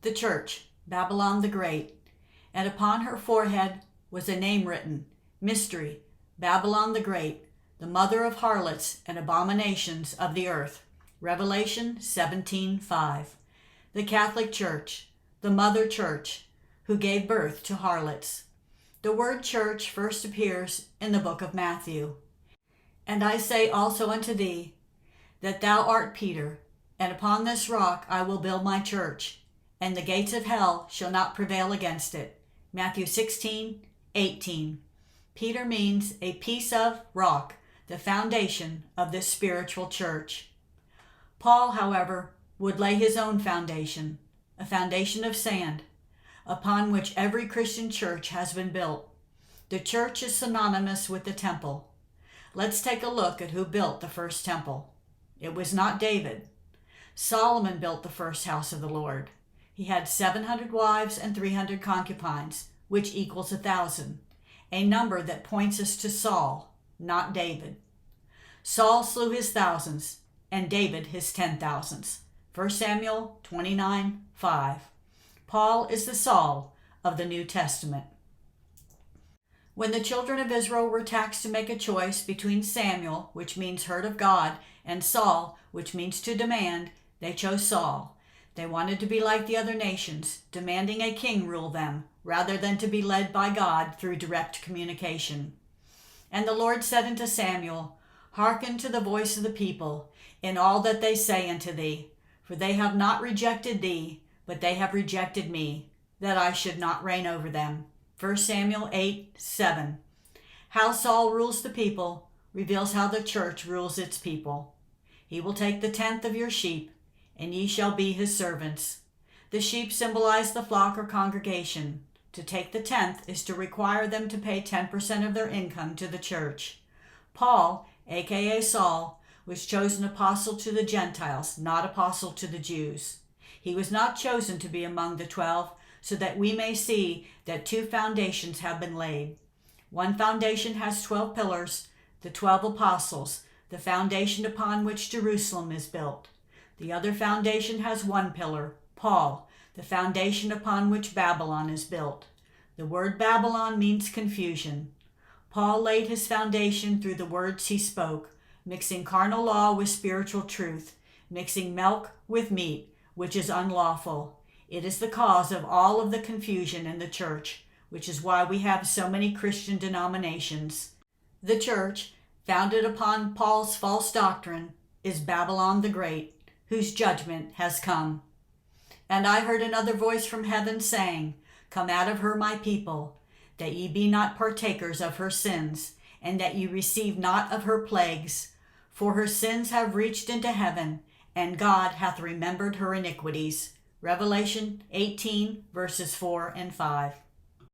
The church, Babylon the Great, and upon her forehead was a name written, Mystery, Babylon the Great, the mother of harlots and abominations of the earth. Revelation 17:5. The Catholic Church, the Mother Church, who gave birth to harlots. The word church first appears in the book of Matthew. And I say also unto thee, that thou art Peter, and upon this rock I will build my church, and the gates of hell shall not prevail against it. Matthew 16:18. Peter means a piece of rock, the foundation of this spiritual church. Paul, however, would lay his own foundation, a foundation of sand, upon which every Christian church has been built. The church is synonymous with the temple. Let's take a look at who built the first temple. It was not David. Solomon built the first house of the Lord. He had 700 wives and 300 concubines, which equals 1,000, a number that points us to Saul, not David. Saul slew his thousands, and David his 10,000s. 1 Samuel 29:5. Paul is the Saul of the New Testament. When the children of Israel were taxed to make a choice between Samuel, which means heard of God, and Saul, which means to demand, they chose Saul. They wanted to be like the other nations, demanding a king rule them, rather than to be led by God through direct communication. And the Lord said unto Samuel, Hearken to the voice of the people, in all that they say unto thee, for they have not rejected thee, but they have rejected me, that I should not reign over them. 1 Samuel 8:7. How Saul rules the people reveals how the church rules its people. He will take the 10th of your sheep, and ye shall be his servants. The sheep symbolize the flock or congregation. To take the 10th is to require them to pay 10% of their income to the church. Paul, aka Saul, was chosen apostle to the Gentiles, not apostle to the Jews. He was not chosen to be among the 12, so that we may see that 2 foundations have been laid. One foundation has 12 pillars, the 12 apostles, the foundation upon which Jerusalem is built. The other foundation has 1 pillar, Paul, the foundation upon which Babylon is built. The word Babylon means confusion. Paul laid his foundation through the words he spoke, mixing carnal law with spiritual truth, mixing milk with meat, which is unlawful. It is the cause of all of the confusion in the church, which is why we have so many Christian denominations. The church, founded upon Paul's false doctrine, is Babylon the Great, whose judgment has come. And I heard another voice from heaven saying, Come out of her, my people, that ye be not partakers of her sins, and that ye receive not of her plagues. For her sins have reached into heaven, and God hath remembered her iniquities. Revelation 18, verses 4 and 5.